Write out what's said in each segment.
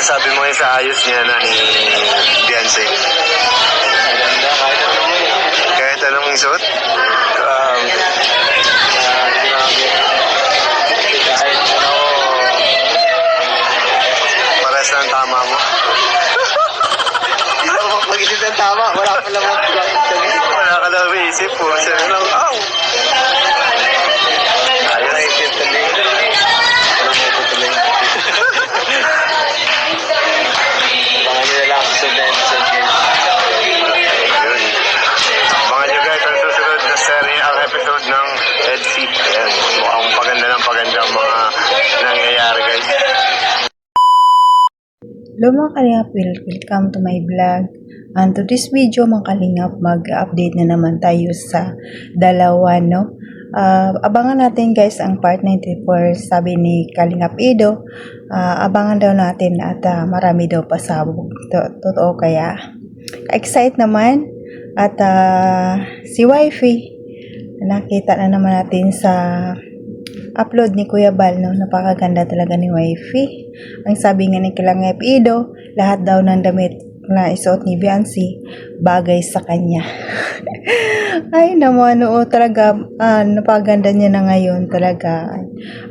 masasabi mo sa ayos niya na ni Beyonce? Maganda, Kahit anong isuot? grabe. Kahit ano, Pares na ang tama mo. hindi mo mag-isip ng tama. Wala pa lang Wala ka na maisip po. Sabi lang, Ayun na isip tuloy. Walang may tutuloy. Mga nyo lang, episode na episode guys. Ayun. Abangan nyo guys ang susunod na serie, ang episode ng Red Sea. Ayan, mukhang paganda ng paganda ang mga nangyayari guys. Hello mga kalingap, welcome to my vlog. And to this video mga kalingap, mag-update na naman tayo sa dalawa, no? Abangan natin guys ang part 94, sabi ni Kalingap Ido. Abangan daw natin at marami daw pasabog. Totoo kaya excited naman. At si Wifey, nakita na naman natin sa upload ni Kuya Bal, no? Napakaganda talaga ni Wifey. Ang sabi nga ni Kalingap Ido, lahat daw ng damit na isuot ni Beyonce bagay sa kanya. Ay naman, oo talaga, napaganda niya na ngayon talaga.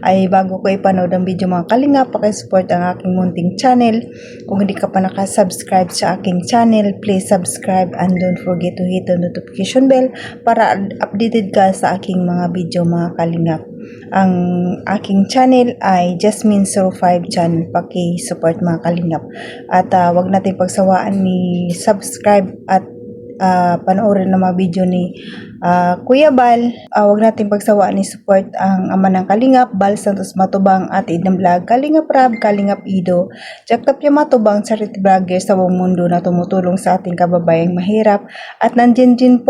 Ay bago ko ipanood ang video mga kalingap, pakisupport ang aking munting channel. Kung hindi ka pa nakasubscribe sa aking channel, please subscribe and don't forget to hit the notification bell para updated ka sa aking mga video mga kalingap. Ang aking channel ay Jasmine05 channel, paki-support mga kalingap. At wag natin pagsawaan ni subscribe at panoorin ng mga video ni Kuya Bal. Wag natin pagsawaan ni support ang ama ng Kalingap, Bal Santos Matubang at Idang Vlog, Kalingap Rab, Kalingap Ido, Jack-Tap yung Matubang, charity vlogger sa buong mundo na tumutulong sa ating kababayang mahirap. At nandyan din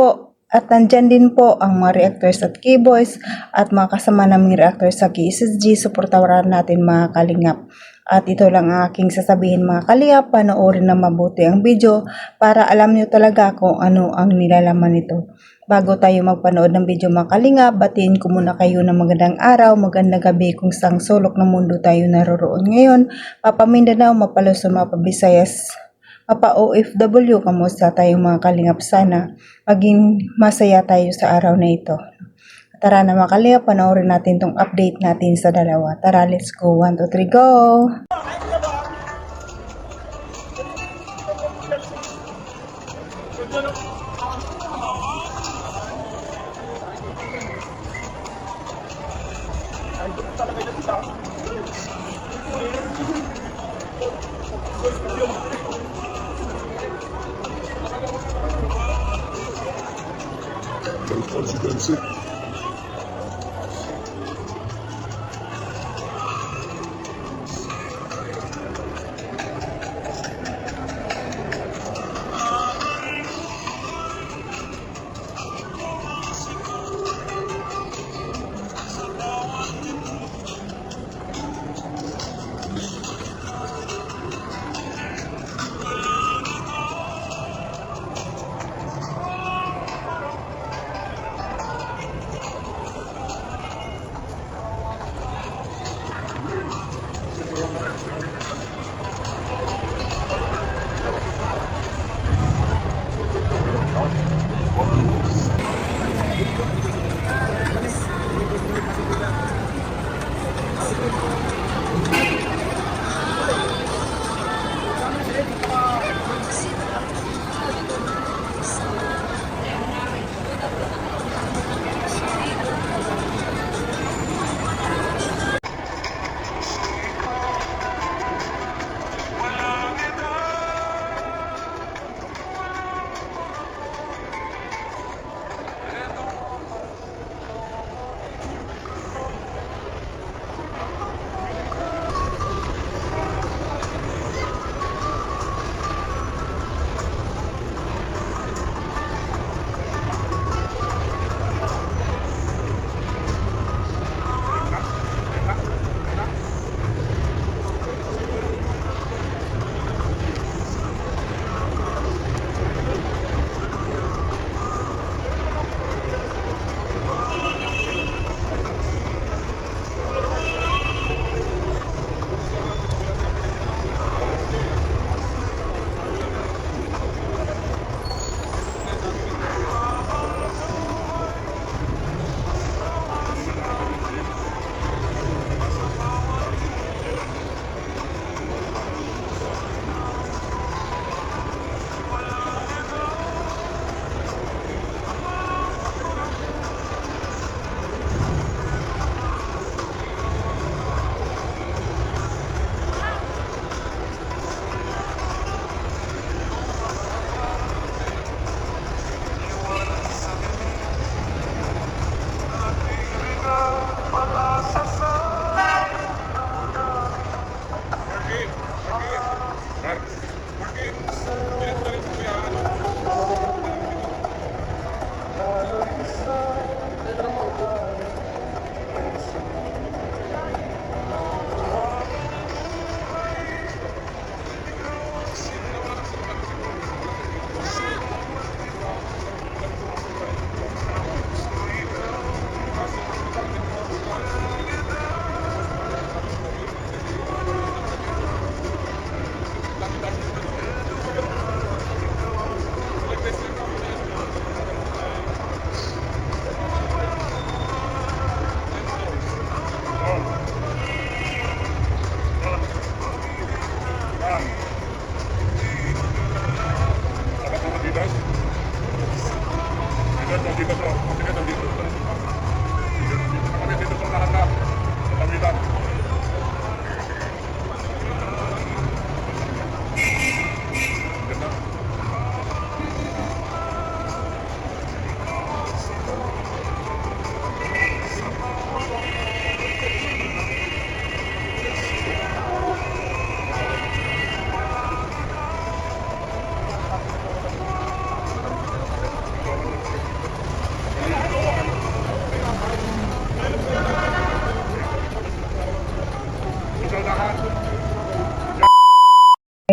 po ang mga reactors at K-Boys at mga kasama naming reactors sa KSSG. Suportahan natin mga kalingap. At ito lang ang aking sasabihin mga kalingap, panoorin na mabuti ang video para alam nyo talaga kung ano ang nilalaman nito. Bago tayo magpanood ng video mga kalingap, batiin ko muna kayo ng magandang araw, magandang gabi kung sang sulok ng mundo tayo naroroon ngayon. Papa Mindanao, Mapa Luzon, Mapa Visayas, Mapa OFW, kamusta tayo mga kalingap? Sana maging masaya tayo sa araw na ito. Tara na mga kalingap, panoorin natin tong update natin sa dalawa. Tara, let's go. 1, 2, 3, go!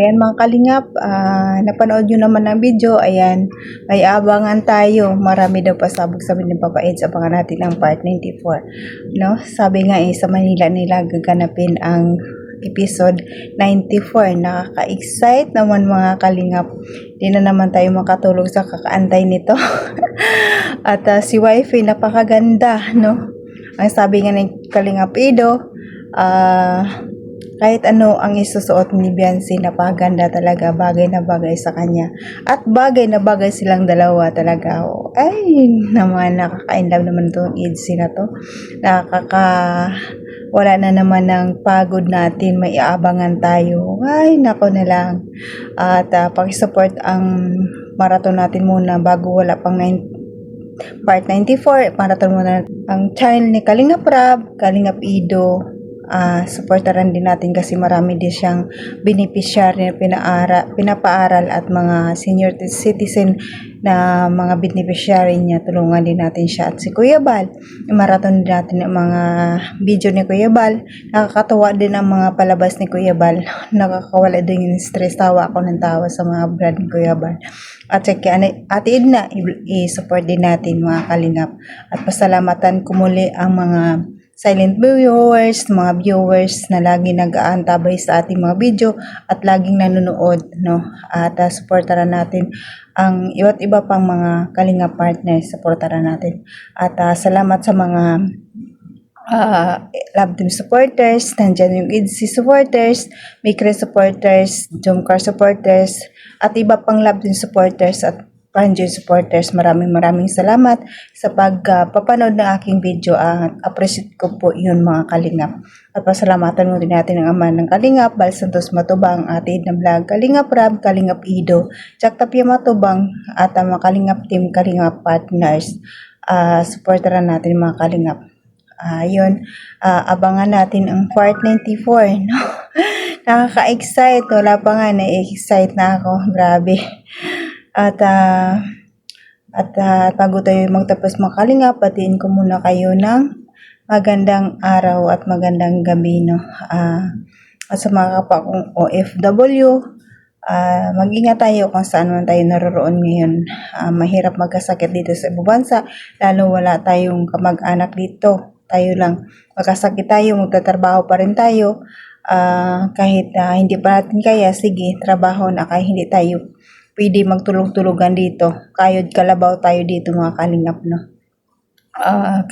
Ayan mga kalingap, napanood nyo naman ang video. Ayan, may abangan tayo. Marami daw pasabog sabi ni Papa Eds. Abangan natin ang part 94. No? Sabi nga sa Manila nila gaganapin ang episode 94. Nakaka-excite naman mga kalingap. Hindi na naman tayo makatulog sa kakaantay nito. At si Wifey, napakaganda. No? Ang sabi nga ni Kalingap Ido, kahit ano ang isusuot ni Beyonce, napaganda talaga, bagay na bagay sa kanya. At bagay na bagay silang dalawa talaga. Ay, naman, nakaka-inlove naman itong Edsy na to. Wala na naman ng pagod natin, may aabangan tayo. Ay, nako na lang. At pag-support ang marathon natin muna bago wala pang part 94. Marathon muna ang channel ni Kalingap Rab, Kalingap Ido. Supportaran din natin kasi marami din siyang beneficiary na pinapaaral at mga senior citizen na mga beneficiary niya. Tulungan din natin siya. At si Kuya Bal, marathon din natin ang mga video ni Kuya Bal. Nakakatawa din ang mga palabas ni Kuya Bal. Nakakawala din yung stress. Tawa ako ng tawa sa mga brand ni Kuya Bal. At sa Ate Edna, i-support din natin mga kalingap. At pasalamatan ko muli ang mga silent viewers, mga viewers na lagi nag-aantabay sa ating mga video at laging nanonood, no? At supportaran natin ang iba't iba pang mga Kalingap partners, supportaran natin. At salamat sa mga Love Team supporters, nandyan yung Edsy supporters, Mikre supporters, Jomcar supporters, at iba pang Love Team supporters at Panjoy supporters. Maraming salamat sa pagpapanood ng aking video. Appreciate ko po yun mga kalingap. At pasalamatan mo din natin ang ama ng Kalingap, Bal Santos Matubang, Ate Edna Vlog, Kalingap Rab, Kalingap Ido, Jack Tapia Matubang, at ang mga Kalingap team, Kalingap partners. Supportaran natin mga kalingap. Yun, abangan natin ang part 94. No? Nakaka-excite. Wala pa nga, na-excite na ako. Grabe. At bago tayo magtapos mga kalingap, patiin ko muna kayo ng magandang araw at magandang gabi, no? At sa mga kapwa kong OFW, mag-ingat tayo kung saan man tayo naroroon ngayon. Mahirap magkasakit dito sa ibang bansa, lalo wala tayong kamag-anak dito. Tayo lang magkasakit tayo, magtatrabaho pa rin tayo. Kahit hindi pa natin kaya, sige, trabaho na kahit hindi tayo pwede magtulog-tulugan dito. Kayod kalabaw tayo dito mga kalingap, no?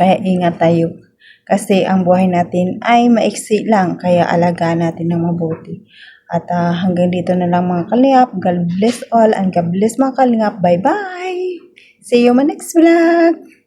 Kaya ingat tayo. Kasi ang buhay natin ay maiksi lang. Kaya alagaan natin ng mabuti. At hanggang dito na lang mga kalingap. God bless all and God bless mga kalingap. Bye-bye! See you in my next vlog!